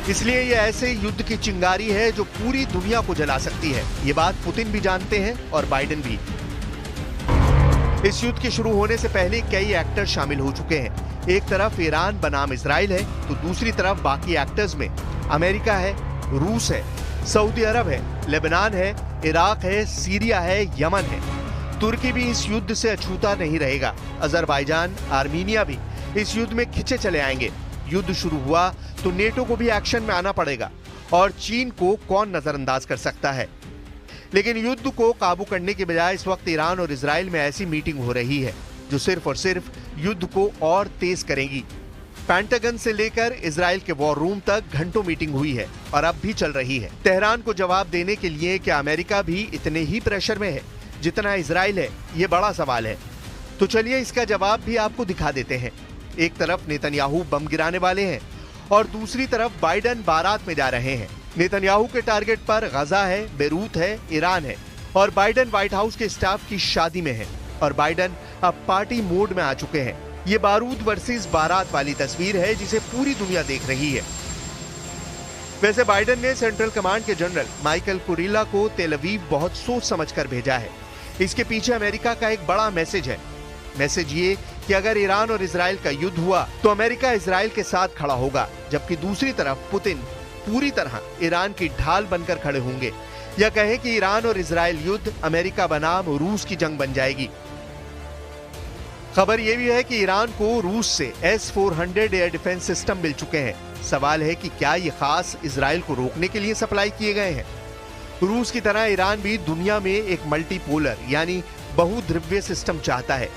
इसलिए ये ऐसे युद्ध की चिंगारी है जो पूरी दुनिया को जला सकती है। ये बात पुतिन भी जानते हैं और बाइडेन भी। इस युद्ध के शुरू होने से पहले कई एक्टर शामिल हो चुके हैं। एक तरफ ईरान बनाम इजराइल है तो दूसरी तरफ बाकी एक्टर्स में अमेरिका है, रूस है, सऊदी अरब है, लेबनान है, इराक है, सीरिया है, यमन है। तुर्की भी इस युद्ध से अछूता नहीं रहेगा। अजरबैजान, आर्मीनिया भी इस युद्ध में खिंचे चले आएंगे। युद्ध शुरू हुआ तो नेटो को भी एक्शन में आना पड़ेगा और चीन को कौन नजरअंदाज कर सकता है। लेकिन युद्ध को काबू करने के बजाय इस वक्त ईरान और इजराइल में ऐसी मीटिंग हो रही है जो सिर्फ और सिर्फ युद्ध को और तेज करेगी। पेंटागन से लेकर इजराइल के वॉर रूम तक घंटों मीटिंग हुई है और अब भी चल रही है। तेहरान को जवाब देने के लिए क्या अमेरिका भी इतने ही प्रेशर में है जितना इजराइल है, ये बड़ा सवाल है। तो चलिए इसका जवाब भी आपको दिखा देते हैं। एक तरफ नेतन्याहू बम गिराने वाले हैं और दूसरी तरफ बाइडेन बारात में जा रहे हैं। नेतन्याहू के टारगेट पर गजा है, बेरूत है, ईरान है और बाइडेन व्हाइट हाउस के स्टाफ की शादी में है और बाइडेन अब पार्टी मोड में आ चुके हैं। ये बारूद वर्सेस बारात वाली तस्वीर है जिसे पूरी दुनिया देख रही है। वैसे बाइडेन ने सेंट्रल कमांड के जनरल माइकल कुरिला को तेल अवीव बहुत सोच समझकर भेजा है। इसके पीछे अमेरिका का एक बड़ा मैसेज है। मैसेज ये कि अगर ईरान और इजराइल का युद्ध हुआ तो अमेरिका इजराइल के साथ खड़ा होगा, जबकि दूसरी तरफ पुतिन पूरी तरह ईरान की ढाल बनकर खड़े होंगे। या कहें कि ईरान और इजराइल युद्ध अमेरिका बनाम रूस की जंग बन जाएगी। खबर यह भी है कि ईरान को रूस से S-400 एयर डिफेंस सिस्टम मिल चुके हैं। सवाल है कि क्या ये खास इजराइल को रोकने के लिए सप्लाई किए गए हैं। रूस की तरह ईरान भी दुनिया में एक मल्टीपोलर यानी बहुध्रुवीय सिस्टम चाहता है।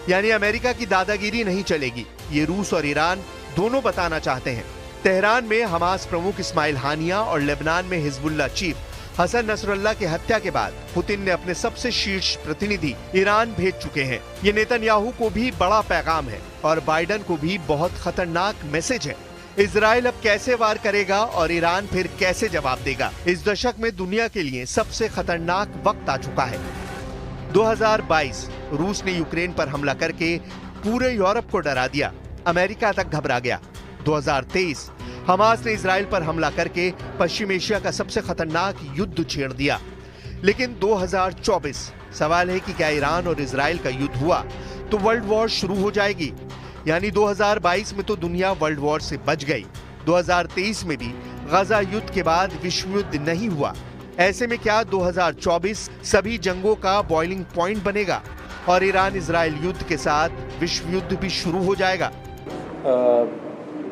यानी अमेरिका की दादागिरी नहीं चलेगी, ये रूस और ईरान दोनों बताना चाहते हैं। तेहरान में हमास प्रमुख इस्माइल हानिया और लेबनान में हिजबुल्लाह चीफ हसन नसरुल्लाह की हत्या के बाद पुतिन ने अपने सबसे शीर्ष प्रतिनिधि ईरान भेज चुके हैं। ये नेतन्याहू को भी बड़ा पैगाम है और बाइडेन को भी बहुत खतरनाक मैसेज है। इजराइल अब कैसे वार करेगा और ईरान फिर कैसे जवाब देगा, इस दशक में दुनिया के लिए सबसे खतरनाक वक्त आ चुका है। 2022 रूस ने यूक्रेन पर हमला करके पूरे यूरोप को डरा दिया, अमेरिका तक घबरा गया। 2023 हमास ने इजराइल पर हमला करके पश्चिम एशिया का सबसे खतरनाक युद्ध छेड़ दिया। लेकिन 2024 सवाल है कि क्या ईरान और इजराइल का युद्ध हुआ तो वर्ल्ड वॉर शुरू हो जाएगी। यानी 2022 में तो दुनिया वर्ल्ड वॉर से बच गई। 2023 में भी गजा युद्ध के बाद विश्व युद्ध नहीं हुआ। ऐसे में क्या 2024 सभी जंगों का बॉइलिंग पॉइंट बनेगा और ईरान इजराइल युद्ध के साथ विश्व युद्ध भी शुरू हो जाएगा।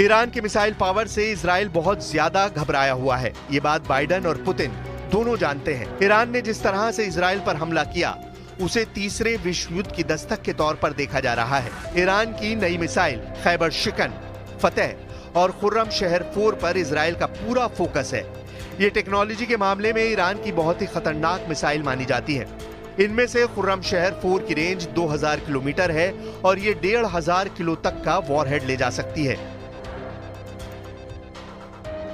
ईरान के मिसाइल पावर से इजराइल बहुत ज्यादा घबराया हुआ है। ये बात बाइडेन और पुतिन दोनों जानते हैं। ईरान ने जिस तरह से इजराइल पर हमला किया उसे तीसरे विश्व युद्ध की दस्तक के तौर पर देखा जा रहा है। ईरान की नई मिसाइल खैबर शिकन, फतेह और खुर्रम शहर 4 पर इजराइल का पूरा फोकस है। ये टेक्नोलॉजी के मामले में ईरान की बहुत ही खतरनाक मिसाइल मानी जाती है। इनमें से खुर्रम शहर 4 की रेंज 2000 किलोमीटर है और ये 1500 किलो तक का वॉरहेड ले जा सकती है।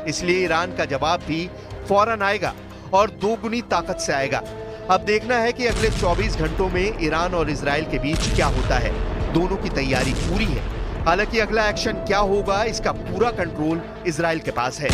इसलिए ईरान का जवाब भी फौरन आएगा और दोगुनी ताकत से आएगा। अब देखना है कि अगले 24 घंटों में ईरान और इजराइल के बीच क्या होता है। दोनों की तैयारी पूरी है। हालांकि अगला एक्शन क्या होगा इसका पूरा कंट्रोल इजराइल के पास है।